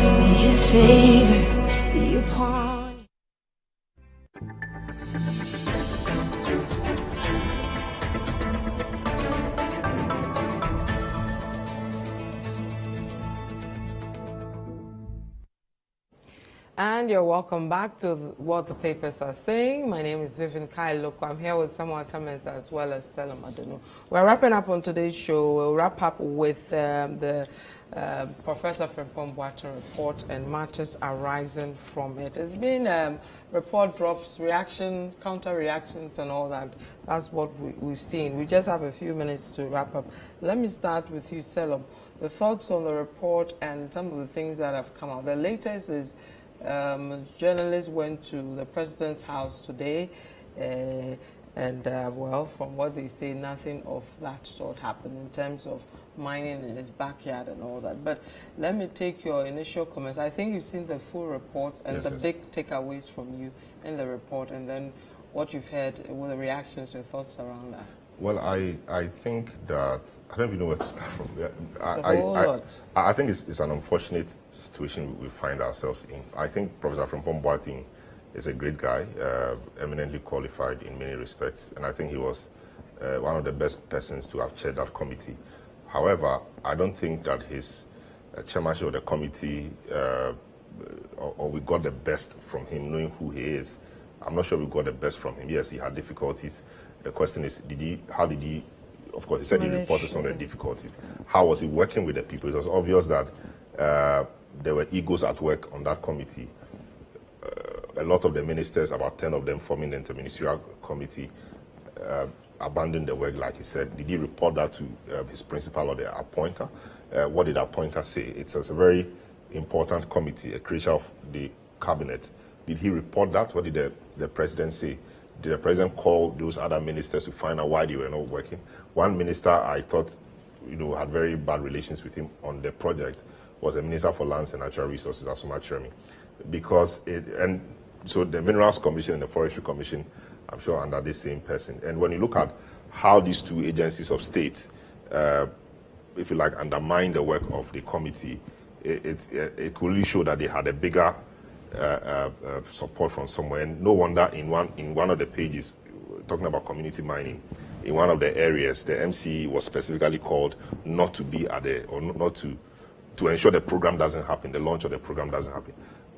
May His favor be upon you. And you're welcome back to What the Papers Are Saying. My name is Vivian Lokko. I'm here with Samuel Tamens as well as Stella Madeno. We're wrapping up on today's show. We'll wrap up with the Professor Frimpong Boateng report and matters arising from it. It's been report drops, reaction, counter reactions and all that. That's what we've seen. We just have a few minutes to wrap up. Let me start with you, Selim. The thoughts on the report and some of the things that have come out. The latest is journalists went to the president's house today And well, from what they say, nothing of that sort happened in terms of mining in his backyard and all that. But let me take your initial comments. I think you've seen the full reports and Yes, the yes. big takeaways from you in the report, and then what you've heard, with the reactions, your thoughts around that. Well, I think that I don't even know where to start from. Yeah, a whole lot. I think it's an unfortunate situation we find ourselves in. I think Professor Frimpong Boateng is a great guy, eminently qualified in many respects, and I think he was one of the best persons to have chaired that committee. However, I don't think that his chairmanship of the committee, or we got the best from him, knowing who he is. I'm not sure we got the best from him. Yes, he had difficulties. The question is, how did he, of course, he said he reported some of the difficulties. How was he working with the people? It was obvious that there were egos at work on that committee. A lot of the ministers, about 10 of them forming the interministerial committee, abandoned the work, like he said. Did he report that to his principal or the appointer? What did the appointer say? It's a very important committee, a creature of the cabinet. Did he report that? What did the president say? Did the president call those other ministers to find out why they were not working? One minister I thought, had very bad relations with him on the project was the Minister for Lands and Natural Resources, Asuma Chermi, because so the Minerals Commission and the Forestry Commission, I'm sure, under the same person. And when you look at how these two agencies of state, if you like, undermine the work of the committee, it could really show that they had a bigger support from somewhere. And no wonder in one of the pages talking about community mining, in one of the areas, the MC was specifically called not to be at not to ensure the program doesn't happen, the launch of the program doesn't happen.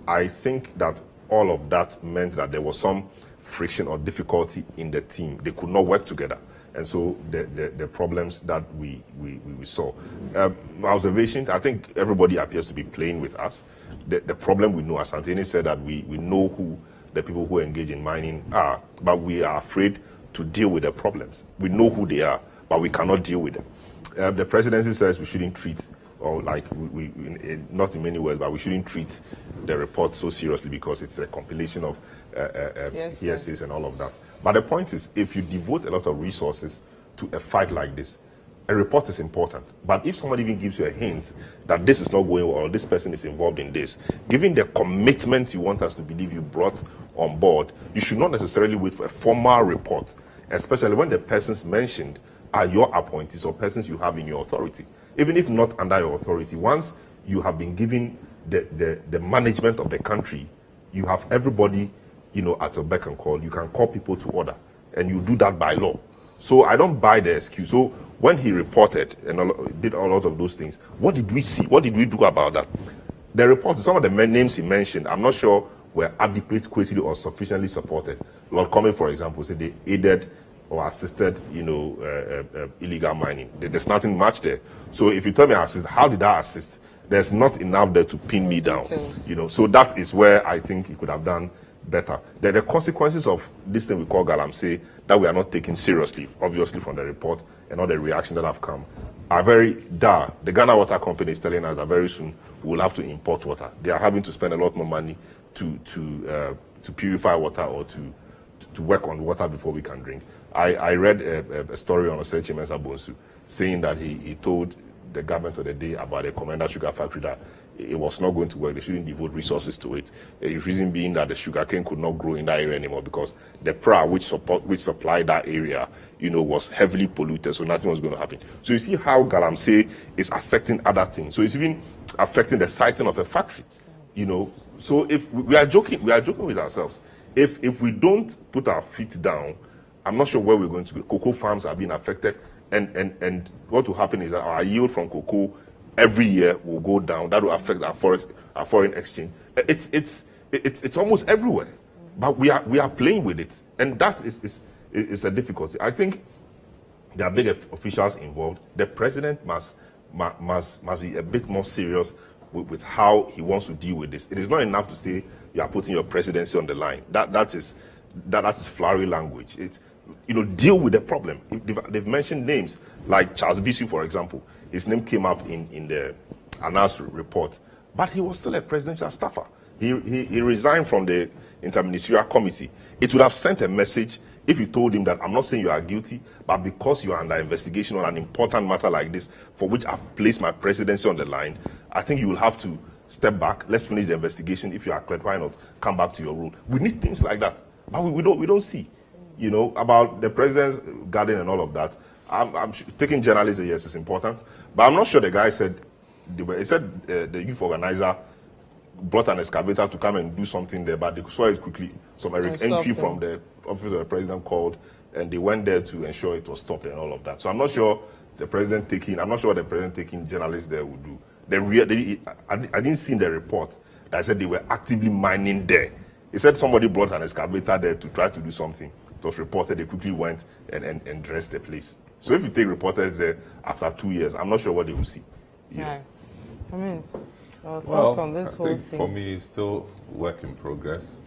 I think that all of that meant that there was some friction or difficulty in the team. They could not work together. And so the problems that we saw. My observation, I think everybody appears to be playing with us. The problem we know, as Santini said, that we know who the people who engage in mining are, but we are afraid to deal with the problems. We know who they are, but we cannot deal with them. The presidency says we shouldn't treat, or like not in many words, but we shouldn't treat the report so seriously because it's a compilation of hearsays and all of that. But the point is, if you devote a lot of resources to a fight like this, a report is important. But if somebody even gives you a hint that this is not going well, or this person is involved in this, given the commitment you want us to believe you brought on board, you should not necessarily wait for a formal report, especially when the persons mentioned are your appointees or persons you have in your authority. Even if not under your authority, once you have been given the management of the country, you have everybody at your beck and call. You can call people to order, and you do that by law. So I don't buy the excuse. So when he reported and did a lot of those things, what did we see? What did we do about that? The report, some of the names he mentioned, I'm not sure were adequately or sufficiently supported. Lord Comey, for example, said they aided or assisted, illegal mining. There's nothing much there. So if you tell me assist, how did I assist? There's not enough there to pin me down. So that is where I think he could have done better. The consequences of this thing we call galamsey that we are not taking seriously, obviously from the report and all the reactions that have come, are very dire. The Ghana Water Company is telling us that very soon we will have to import water. They are having to spend a lot more money to purify water or to work on water before we can drink. I read a story on Osechi Mensah Bonsu saying that he told the government of the day about a Commander Sugar Factory that it was not going to work. They shouldn't devote resources to it. The reason being that the sugarcane could not grow in that area anymore because the PRA, which supplied that area, was heavily polluted, so nothing was going to happen. So you see how galamsey is affecting other things. So it's even affecting the siting of a factory, So if we are joking with ourselves. If we don't put our feet down, I'm not sure where we're going to go. Cocoa farms are being affected, and what will happen is that our yield from cocoa every year will go down. That will affect our foreign exchange. It's almost everywhere, but we are playing with it, and that is a difficulty. I think there are big officials involved. The president must be a bit more serious with how he wants to deal with this. It is not enough to say you are putting your presidency on the line. That is flowery language. It's deal with the problem. They've mentioned names like Charles Bisu, for example. His name came up in the announced report, but he was still a presidential staffer. He resigned from the interministerial committee. It would have sent a message if you told him that I'm not saying you are guilty, but because you are under investigation on an important matter like this, for which I've placed my presidency on the line, I think you will have to step back. Let's finish the investigation. If you are cleared, why not come back to your role? We need things like that, but we don't see. You know, about the president's garden and all of that. I'm taking journalists, yes, it's important, but I'm not sure the guy said. He said the youth organizer brought an excavator to come and do something there, but they saw it quickly. Some entry from the office of the president called, and they went there to ensure it was stopped and all of that. So I'm not sure I'm not sure what the president taking journalists there would do. I didn't see in the report that said they were actively mining there. He said somebody brought an excavator there to try to do something. It was reported, they quickly went and dressed the place. So if you take reporters there after 2 years, I'm not sure what they will see. Yeah. I mean, thoughts on this whole thing? For me, it's still work in progress.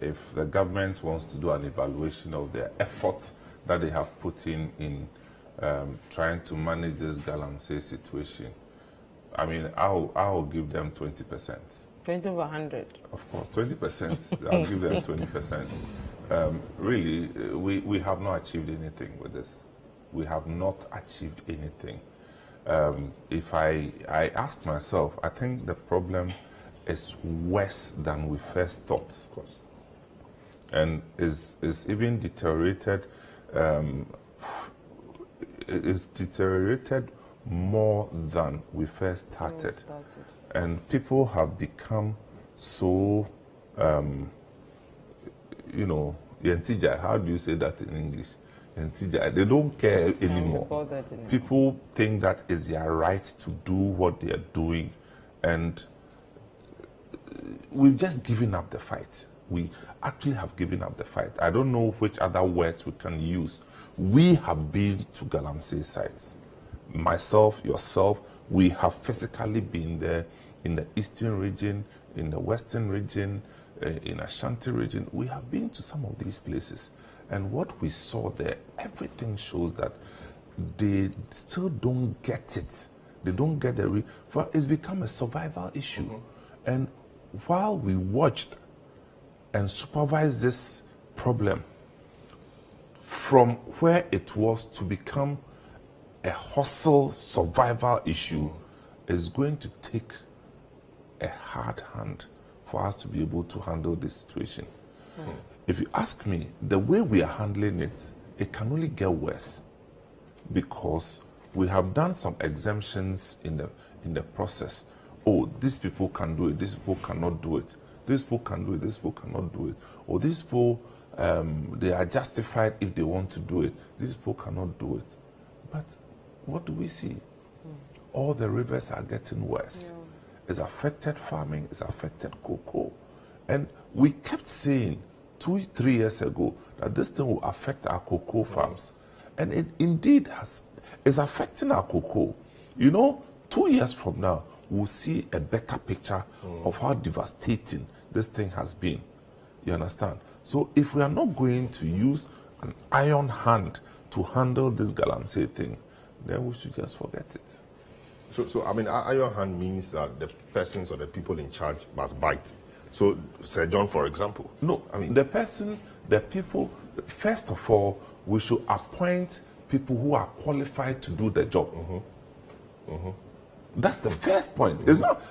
If the government wants to do an evaluation of their effort that they have put in trying to manage this galamsey situation, I mean, I'll give them 20%. 20 over 100. Of course, 20%. I'll give them 20%. Really, we have not achieved anything with this. We have not achieved anything. If I ask myself, I think the problem is worse than we first thought. Of course. And is even deteriorated. It's deteriorated more than we first started. And people have become so, yentija. How do you say that in English? Yentija. They don't care anymore. People think that it's their right to do what they are doing, and we've just given up the fight. We actually have given up the fight. I don't know which other words we can use. We have been to galamsey sites. Myself, yourself, we have physically been there in the eastern region, in the western region, in Ashanti region. We have been to some of these places. And what we saw there, everything shows that they still don't get it. They don't get the it's become a survival issue. And while we watched and supervised this problem from where it was to become a hustle survival issue, is going to take a hard hand for us to be able to handle this situation. If you ask me, the way we are handling it, it can only get worse, because we have done some exemptions in the process. Oh, these people can do it, these people cannot do it. These people can do it, these people cannot do it. Or these people, they are justified if they want to do it. These people cannot do it. But what do we see? All the rivers are getting worse. It's affected farming, it's affected cocoa. And we kept saying 2-3 years ago that this thing will affect our cocoa farms. And it indeed is affecting our cocoa. 2 years from now, we'll see a better picture of how devastating this thing has been. You understand? So if we are not going to use an iron hand to handle this galamsey thing, then we should just forget it. So I mean, iron hand means that the persons or the people in charge must bite. So, Sir John, for example. No, I mean, the people, first of all, we should appoint people who are qualified to do the job. That's the first point. It's not,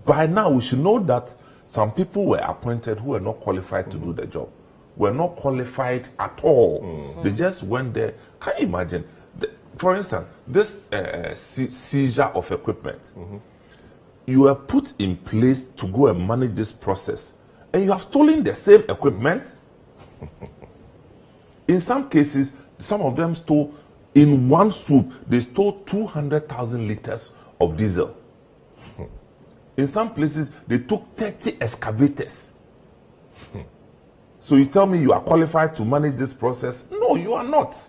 by now, we should know that some people were appointed who were not qualified to do the job. Were not qualified at all. They just went there. Can you imagine? For instance, this seizure of equipment. You are put in place to go and manage this process, and you have stolen the same equipment. In some cases, some of them stole, in one swoop, they stole 200,000 liters of diesel. In some places, they took 30 excavators. So you tell me you are qualified to manage this process? No, you are not.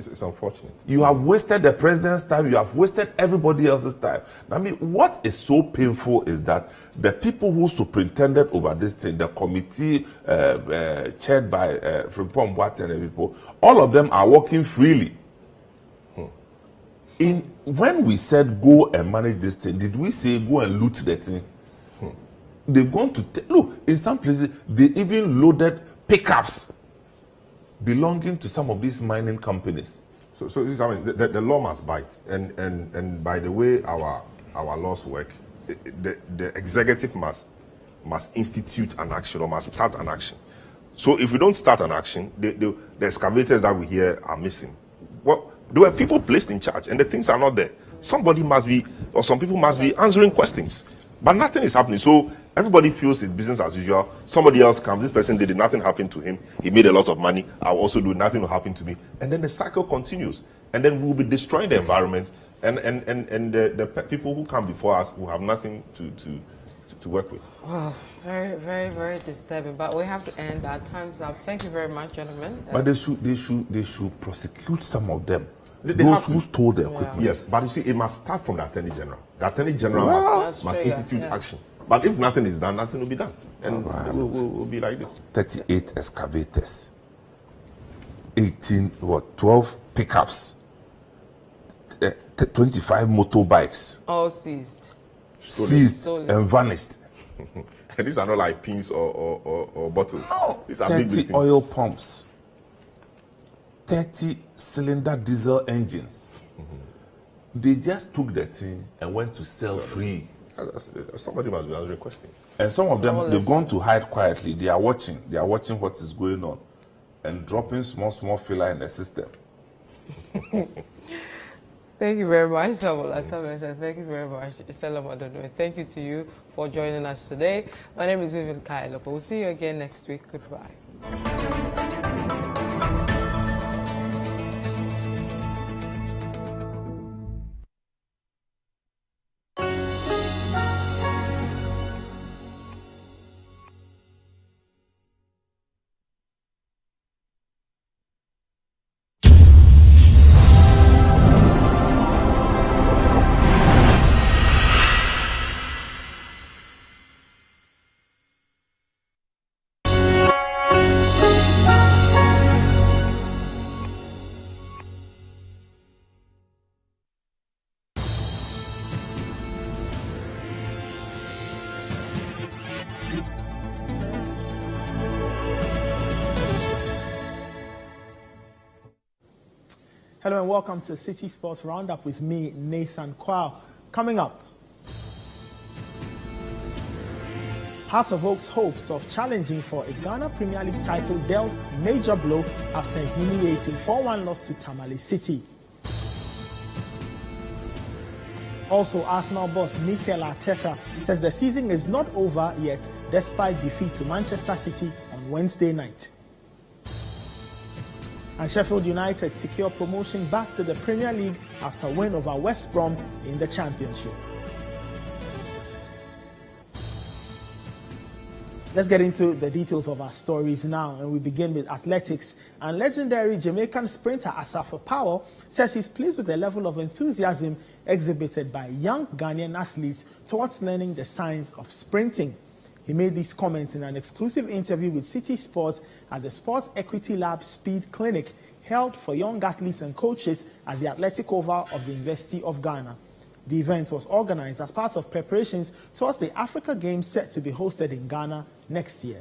It's unfortunate. You have wasted the president's time. You have wasted everybody else's time. I mean, what is so painful is that the people who superintended over this thing, the committee chaired by Frimpong Boateng and people, all of them are working freely. When we said go and manage this thing, did we say go and loot the thing? They've gone to look, in some places they even loaded pickups belonging to some of these mining companies. So this is, I mean, the law must bite, and by the way our laws work, the executive must institute an action or must start an action. So if we don't start an action, the excavators that we hear are missing. Well, there were people placed in charge, and the things are not there. Somebody must be, or some people must be answering questions, but nothing is happening. So everybody feels it's business as usual. Somebody else comes, this person did it, nothing happened to him. He made a lot of money. I'll also do it, nothing will happen to me. And then the cycle continues. And then we'll be destroying the environment. And the people who come before us will have nothing to work with. Wow, very, very, very disturbing. But we have to end. Our time's up. Thank you very much, gentlemen. But they should prosecute some of them. They Those have to. who stole the equipment. Yes, but you see, it must start from the Attorney General. The Attorney General must institute action. But if nothing is done, nothing will be done. And we'll be like this. 38 excavators, 12 pickups, 25 motorbikes All seized. seized Stolen. and vanished. And these are not like pins or bottles. These are 30 big things. oil pumps, 30 cylinder diesel engines. They just took the thing and went to sell free. Somebody must be answering questions. And some of them, they've gone to hide quietly. They are watching. They are watching what is going on and dropping small filler in the system. Thank you very much, Samuel. Thank you very much, Stella Madonna. Thank you to you for joining us today. My name is Vivian Lokko. We'll see you again next week. Goodbye. Hello and welcome to City Sports Roundup with me, Nathan Kwao. Coming up, Hearts of Oak's hopes of challenging for a Ghana Premier League title dealt major blow after a humiliating 4-1 loss to Tamale City. Also, Arsenal boss Mikel Arteta says the season is not over yet despite defeat to Manchester City on Wednesday night. And Sheffield United secure promotion back to the Premier League after win over West Brom in the Championship. Let's get into the details of our stories now, and we begin with athletics. And legendary Jamaican sprinter Asafa Powell says he's pleased with the level of enthusiasm exhibited by young Ghanaian athletes towards learning the science of sprinting. He made these comments in an exclusive interview with City Sports at the Sports Equity Lab Speed Clinic held for young athletes and coaches at the Athletic Oval of the University of Ghana. The event was organized as part of preparations towards the Africa Games set to be hosted in Ghana next year.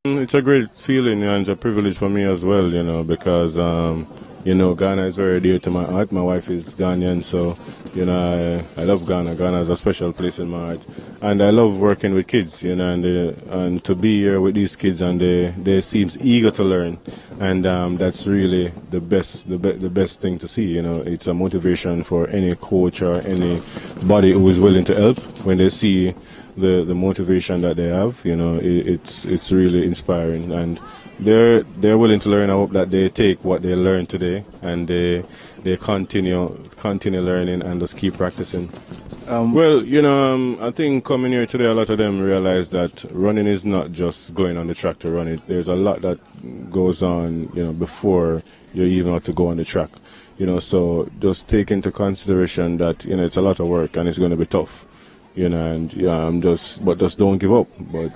It's a great feeling and it's a privilege for me as well, because, Ghana is very dear to my heart. My wife is Ghanaian, so, I love Ghana. Ghana has a special place in my heart. And I love working with kids, and to be here with these kids and they seem eager to learn. And that's really the best thing to see, It's a motivation for any coach or anybody who is willing to help when they see the motivation that they have, it's really inspiring, and they're willing to learn. I hope that they take what they learned today and they continue learning and just keep practicing. I think coming here today, a lot of them realize that running is not just going on the track to run it. There's a lot that goes on, before you even have to go on the track. So just take into consideration that it's a lot of work and it's going to be tough. Just don't give up. But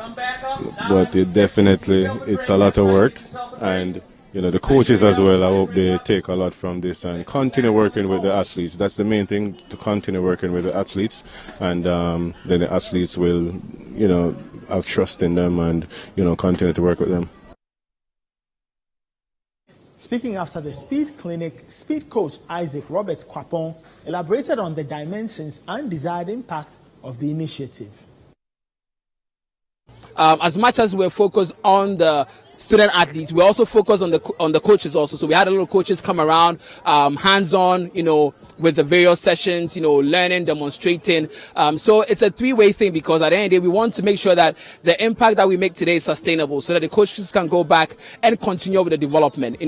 it's a lot of work, and the coaches as well. I hope they take a lot from this and continue working with the athletes. That's the main thing, to continue working with the athletes, and then the athletes will, have trust in them and continue to work with them. Speaking after the Speed Clinic, Speed Coach Isaac Robert Kwapon elaborated on the dimensions and desired impact of the initiative. As much as we're focused on the student athletes, we also focus on the coaches also. So we had a lot of coaches come around, hands-on, with the various sessions, learning, demonstrating. So it's a three-way thing, because at the end of the day, we want to make sure that the impact that we make today is sustainable, so that the coaches can go back and continue with the development.